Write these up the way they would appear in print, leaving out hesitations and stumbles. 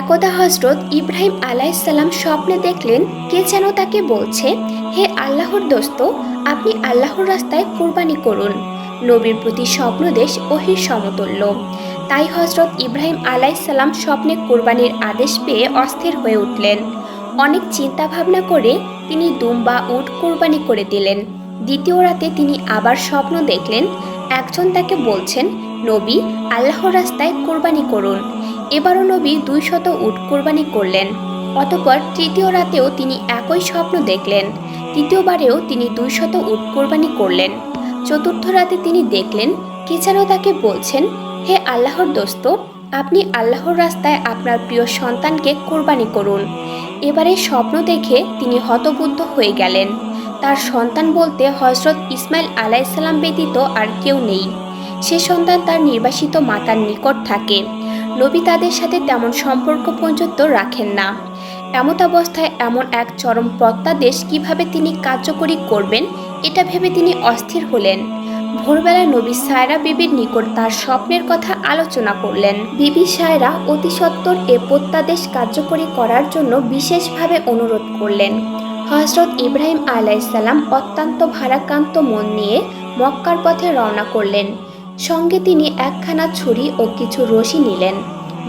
একদা হযরত ইব্রাহিম আলাইহিসসালাম স্বপ্নে দেখলেন কে যেন তাকে বলছে, হে আল্লাহর দোস্ত, আপনি আল্লাহর রাস্তায় কোরবানি করুন। নবীর প্রতি স্বপ্নদেশ ওহীর সমতুল্য। তাই হযরত ইব্রাহিম আলাইহিসসালাম স্বপ্নে কোরবানির আদেশ পেয়ে অস্থির হয়ে উঠলেন। অনেক চিন্তা ভাবনা করে তিনি দুম বা উট কোরবানি করে দিলেন। দ্বিতীয় রাতে তিনি আবার স্বপ্ন দেখলেন একজন তাকে বলছেন, নবী, আল্লাহর রাস্তায় কোরবানি করুন। এবারও নবী 200 উট কোরবানি করলেন। অতঃপর তৃতীয় রাতেও তিনি একই স্বপ্ন দেখলেন। তৃতীয়বারেও তিনি 200 উট কোরবানি করলেন। চতুর্থ রাতে তিনি দেখলেন কে যেন তাকে বলছেন, হে আল্লাহর দোস্ত, আপনি আল্লাহর রাস্তায় আপনার প্রিয় সন্তানকে কোরবানি করুন। এবারে স্বপ্ন দেখে তিনি হতবুদ্ধ হয়ে গেলেন। তার সন্তান বলতে হযরত ইসমাইল আলাইহিসসালাম ব্যতীত আর কেউ নেই। সে সন্তান তার নির্বাসিত মাতার নিকট থাকে। নবী তাদের সাথে তেমন সম্পর্ক পর্যন্ত রাখেন না। এমতাবস্থায় এমন এক চরম প্রত্যাদেশ কিভাবে তিনি কার্যকরী করবেন, এটা ভেবে তিনি অস্থির হলেন। ভোরবেলায় নবী সায়রা বিবির নিকট তার স্বপ্নের কথা আলোচনা করলেন। বিবি সায়রা অতি সত্বর এ প্রত্যাদেশ কার্যকরী করার জন্য বিশেষভাবে অনুরোধ করলেন। হযরত ইব্রাহিম আলাইহিসসালাম অত্যন্ত ভারাক্রান্ত মন নিয়ে মক্কার পথে রওনা করলেন। সঙ্গে তিনি একখানা ছুরি ও কিছু রশি নিলেন।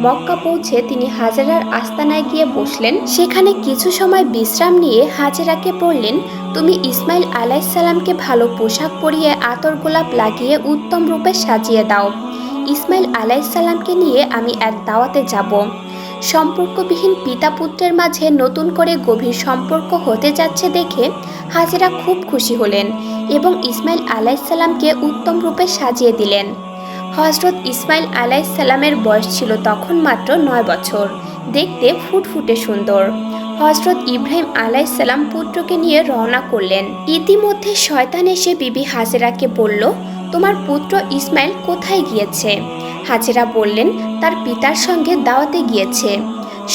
মক্কা পৌঁছে তিনি হাজেরার আস্তানায় গিয়ে বসলেন। সেখানে কিছু সময় বিশ্রাম নিয়ে হাজেরাকে বললেন, তুমি ইসমাইল আলাইহিসসালামকে ভালো পোশাক পরিয়ে আতর গোলাপ লাগিয়ে উত্তম রূপে সাজিয়ে দাও। ইসমাইল আলাইহিসসালামকে নিয়ে আমি এক দাওয়াতে যাব। সম্পর্কবিহীন পিতা পুত্রের মাঝে নতুন করে গভীর সম্পর্ক হতে যাচ্ছে দেখে হাজেরা খুব খুশি হলেন এবং ইসমাইল আলাইহিসসালামকে উত্তম রূপে সাজিয়ে দিলেন। হযরত ইসমাইল আলাইহিসসালামের বয়স ছিল তখন মাত্র 9 বছর, দেখতে ফুটফুটে সুন্দর। হযরত ইব্রাহিম আলাইহিসসালাম পুত্রকে নিয়ে রওনা করলেন। ইতিমধ্যে শয়তান এসে বিবি হাজেরাকে বলল, তোমার পুত্র ইসমাইল কোথায় গিয়েছে? হাজেরা বললেন, তার পিতার সঙ্গে দাওয়াতে গিয়েছে।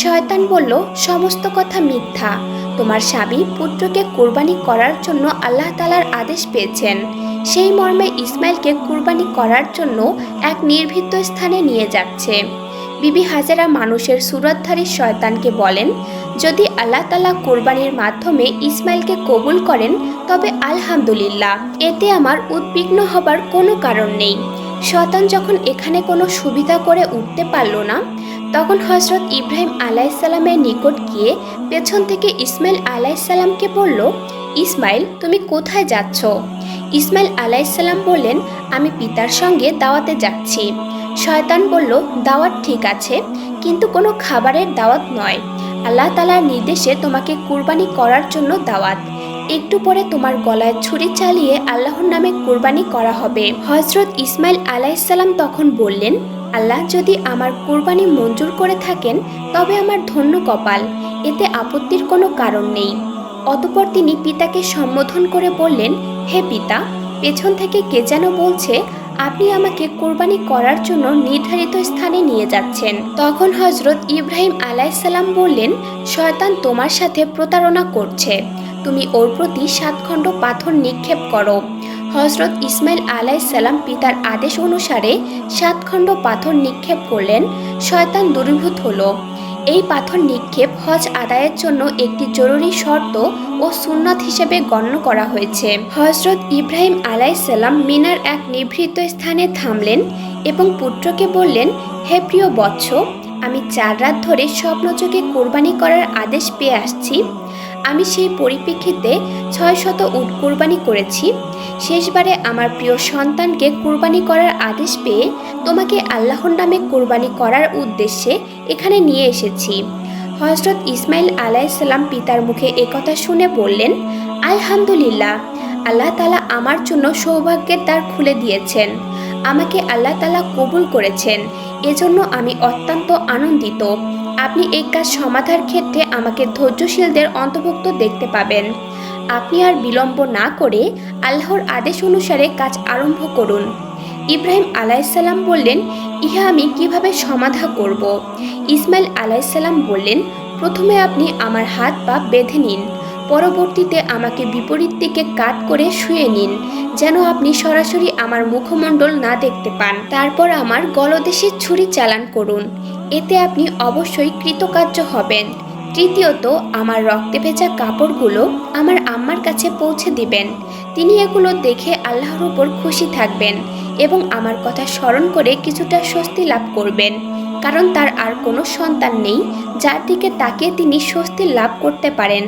শয়তান বলল, সমস্ত কথা মিথ্যা। তোমার স্বামী পুত্রকে কোরবানি করার জন্য আল্লাহ তাআলার আদেশ পেয়েছেন। সেই মর্মে ইসমাইলকে কুরবানি করার জন্য এক নির্ভীত স্থানে নিয়ে যাচ্ছে। বিবি হাজেরা মানুষের সুরতধারী শয়তানকে বলেন, যদি আল্লাহ তাআলা কোরবানির মাধ্যমে ইসমাইলকে কবুল করেন তবে আলহামদুলিল্লাহ, এতে আমার উদ্বিগ্ন হবার কোনো কারণ নেই। শয়তান যখন এখানে কোনো সুবিধা করে উঠতে পারল না, তখন হযরত ইব্রাহিম আলাইহিসসালামের নিকট গিয়ে পেছন থেকে ইসমাইল আলাইহিসসালামকে বলল, ইসমাইল, তুমি কোথায় যাচ্ছ? ইসমাইল আলাইহিসসালাম বললেন, আমি পিতার সঙ্গে দাওয়াতে যাচ্ছি। শয়তান বলল, দাওয়াত ঠিক আছে, কিন্তু কোনো খাবারের দাওয়াত নয়। আল্লাহ তাআলার নির্দেশে তোমাকে কুরবানি করার জন্য দাওয়াত। একটু পরে তোমার গলায় ছুরি চালিয়ে আল্লাহর নামে কুরবানি করা হবে। হযরত ইসমাইল আলাইহিসসালাম তখন বললেন, আল্লাহ যদি আমার কুরবানি মঞ্জুর করে থাকেন তবে আমার ধন্য কপাল, এতে আপত্তির কোনো কারণ নেই। অতঃপর তিনি পিতাকে সম্বোধন করে বললেন, হে পিতা, পেছন থেকে কে যেন বলছে আপনি আমাকে কোরবানি করার জন্য নির্ধারিত স্থানে নিয়ে যাচ্ছেন। তখন হযরত ইব্রাহিম আলাইহিসসালাম বললেন, শয়তান তোমার সাথে প্রতারণা করছে, তুমি ওর প্রতি 7 খণ্ড পাথর নিক্ষেপ করো। হযরত ইসমাইল আলাইহিসসালাম পিতার আদেশ অনুসারে 7 খণ্ড পাথর নিক্ষেপ করলেন। শয়তান দূরীভূত হলো। এই পাথর নিক্ষেপ হজ আদায়ের জন্য একটি জরুরি শর্ত ও সুন্নাত হিসেবে গণ্য করা হয়েছে। হযরত ইব্রাহিম আলাইহিসসালাম মিনার এক নিভৃত স্থানে থামলেন এবং পুত্রকে বললেন, হে প্রিয় বৎস, আমি 4 রাত ধরে স্বপ্নযোগে কোরবানি করার আদেশ পেয়ে আসছি। আমি সেই পরিপ্রেক্ষিতে 600 উট কোরবানি করেছি। শেষবারে আমার প্রিয় সন্তানকে কোরবানি করার আদেশ পেয়ে তোমাকে আল্লাহর নামে কোরবানি করার উদ্দেশ্যে এখানে নিয়ে এসেছি। হযরত ইসমাইল আলাইহিসসালাম পিতার মুখে একথা শুনে বললেন, আলহামদুলিল্লাহ, আল্লাহ তাআলা আমার জন্য সৌভাগ্যের দ্বার খুলে দিয়েছেন। আমাকে আল্লাহ তাআলা কবুল করেছেন, এজন্য আমি অত্যন্ত আনন্দিত। আপনি এই কাজ সমাধার ক্ষেত্রে আমাকে ধৈর্যশীলদের অন্তর্ভুক্ত দেখতে পাবেন। আপনি আর বিলম্ব না করে আল্লাহর আদেশ অনুসারে কাজ আরম্ভ করুন। ইব্রাহিম আলাইহিসসালাম বললেন, ইহা আমি কিভাবে সমাধা করব? ইসমাইল আলাইহিসসালাম বললেন, প্রথমে আপনি আমার হাত পা বেঁধে নিন। পরবর্তীতে আমাকে বিপরীত দিকে কাত করে শুয়ে নিন, যেন আপনি সরাসরি আমার মুখমণ্ডল না দেখতে পান। তারপর আমার গলদেশে ছুরি চালান করুন, এতে আপনি অবশ্যই কৃতকার্য হবেন। তৃতীয়ত, আমার রক্তে ভেজা কাপড়গুলো আমার আম্মার কাছে পৌঁছে দিবেন। তিনি এগুলো দেখে আল্লাহর উপর খুশি থাকবেন এবং আমার কথা স্মরণ করে কিছুটা স্বস্তি লাভ করবেন, কারণ তার আর কোনো সন্তান নেই যার দিকে তাকিয়ে তিনি স্বস্তি লাভ করতে পারেন।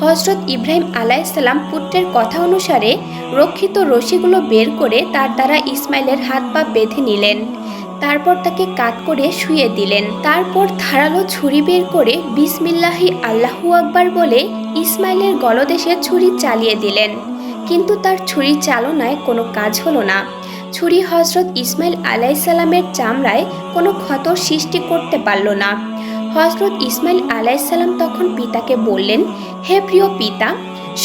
হযরত ইব্রাহিম আলাইহিসসালাম পুত্রের কথা অনুসারে রক্ষিত রশিগুলো বের করে তার দ্বারা ইসমাইলের হাত পা বেঁধে নিলেন। তারপর তাকে কাত করে শুয়ে দিলেন। তারপর ধারালো ছুরি বের করে বিসমিল্লাহি আল্লাহু আকবার বলে ইসমাইলের গলদেশে ছুরি চালিয়ে দিলেন। কিন্তু তার ছুরি চালনায় কোনো কাজ হলো না। ছুরি হযরত ইসমাইল আলাইহিসসালামের চামড়ায় কোনো ক্ষতর সৃষ্টি করতে পারল না। হযরত ইসমাইল আলাইহিসসালাম তখন পিতাকে বললেন, হে প্রিয় পিতা,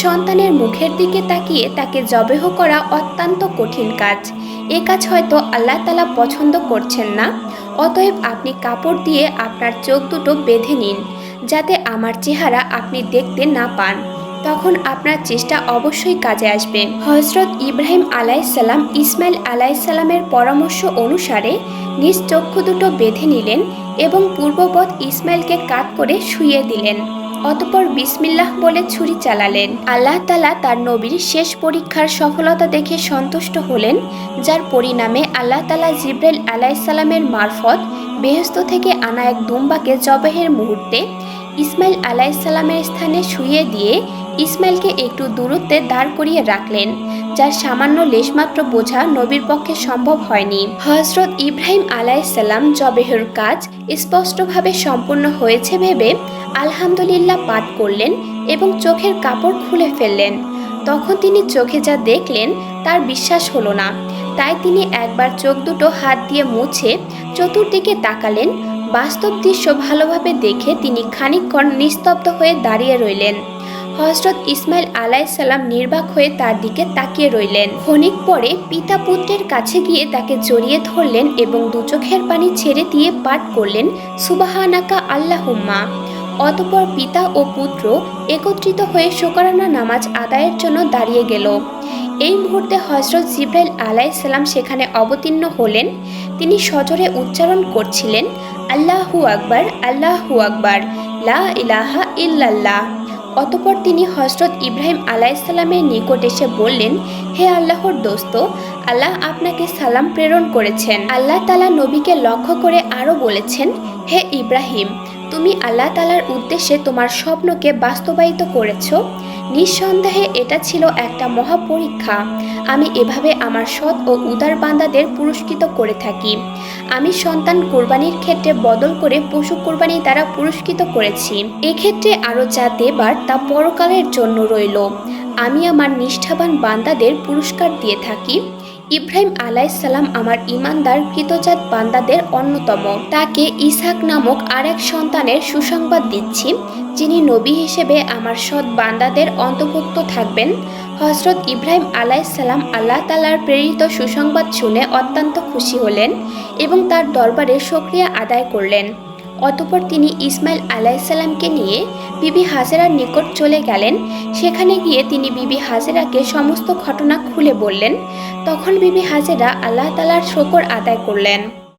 সন্তানের মুখের দিকে তাকিয়ে তাকে জবেহ করা অত্যন্ত কঠিন কাজ। এ কাজ হয়তো আল্লাহ তাআলা পছন্দ করছেন না। অতএব আপনি কাপড় দিয়ে আপনার চোখ দুটো বেঁধে নিন, যাতে আমার চেহারা আপনি দেখতে না পান। তখন আপনার চেষ্টা অবশ্যই কাজে আসবে। হযরত ইব্রাহিম আলাইহিসসালাম ইসমাইল আলাইহিসসালামের পরামর্শ অনুসারে নিজ চক্ষু দুটো বেঁধে নিলেন এবং পূর্ববৎ ইসমাইলকে কাত করে শুইয়ে দিলেন। অতঃপর বিসমিল্লাহ বলে ছুরি চালালেন। আল্লাহ তাআলা তার নবীর শেষ পরীক্ষার সফলতা দেখে সন্তুষ্ট হলেন, যার পরিণামে আল্লাহ তাআলা জিবরাইল আলাইহিসসালামের মারফত বেহেশত থেকে আনা এক দুম্বাকে জবাহের মুহূর্তে ইসমাইল আলাইহিসসালামের স্থানে শুইয়ে দিয়ে ইসমাইলকে একটু দূরত্বে দাঁড় করিয়ে রাখলেন, যার সামান্য লেশমাত্র বোঝা নবীর পক্ষে সম্ভব হয়নি। হযরত ইব্রাহিম আলাইহিসসালাম জবেহের কাজ স্পষ্টভাবে সম্পূর্ণ হয়েছে ভেবে আলহামদুলিল্লাহ পাঠ করলেন এবং চোখের কাপড় খুলে ফেললেন। তখন তিনি চোখে যা দেখলেন তার বিশ্বাস হলো না। তাই তিনি একবার চোখ দুটো হাত দিয়ে মুছে চতুর্দিকে তাকালেন। বাস্তব দৃশ্য ভালোভাবে দেখে তিনি খানিকক্ষণ নিস্তব্ধ হয়ে দাঁড়িয়ে রইলেন। হযরত ইসমাইল আলাইহিসসালাম নির্বাক হয়ে তার দিকে তাকিয়ে রইলেন। ক্ষণিক পরে পিতা পুত্রের কাছে গিয়ে তাকে জড়িয়ে ধরলেন এবং দু চোখের পানি ছেড়ে দিয়ে পাঠ করলেন, সুবহানাকা আল্লাহুম্মা। অতঃপর পিতা ও পুত্র একত্রিত হয়ে শুকরানা নামাজ আদায়ের জন্য দাঁড়িয়ে গেল। এই মুহূর্তে হযরত জিবরাইল আলাইহিসসালাম সেখানে অবতীর্ণ হলেন। তিনি সজোরে উচ্চারণ করছিলেন, আল্লাহু আকবার, আল্লাহু আকবার, লা ইলাহা ইল্লাল্লাহ। অতঃপর তিনি হযরত ইব্রাহিম আলাইহিসসালামের নিকট এসে বললেন, হে আল্লাহর দোস্ত, আল্লাহ আপনাকে সালাম প্রেরণ করেছেন। আল্লাহ তাআলা নবীকে লক্ষ্য করে আরও বলেছেন, হে ইব্রাহিম, তুমি আল্লাহ তাআলার উদ্দেশ্যে তোমার স্বপ্নকে বাস্তবায়িত করেছ। নিঃসন্দেহে এটা ছিল একটা মহা পরীক্ষা। আমি এভাবে আমার সৎ ও উদার বান্দাদের পুরস্কৃত করে থাকি। আমি সন্তান কোরবানির ক্ষেত্রে বদল করে পশু কোরবানি দ্বারা পুরস্কৃত করেছি। এক্ষেত্রে আরও যা দেবার তা পরকালের জন্য রইল। আমি আমার নিষ্ঠাবান বান্দাদের পুরস্কার দিয়ে থাকি। ইব্রাহিম আলাইহিসসালাম আমার ঈমানদার কৃতজাত বান্দাদের অন্যতম। তাকে ইসহাক নামক আরেক সন্তানের সুসংবাদ দিচ্ছি, যিনি নবী হিসেবে আমার সৎ বান্দাদের অন্তর্ভুক্ত থাকবেন। হযরত ইব্রাহিম আলাইহিসসালাম আল্লাহ তাআলার প্রেরিত সুসংবাদ শুনে অত্যন্ত খুশি হলেন এবং তার দরবারে শুকরিয়া আদায় করলেন। অতঃপর তিনি ইসমাইল আলাইহিসসালামকে নিয়ে বিবি হাজেরার নিকট চলে গেলেন। সেখানে গিয়ে তিনি বিবি হাজেরাকে সমস্ত ঘটনা খুলে বললেন। তখন বিবি হাজেরা আল্লাহ তাআলার শুকর আদায় করলেন।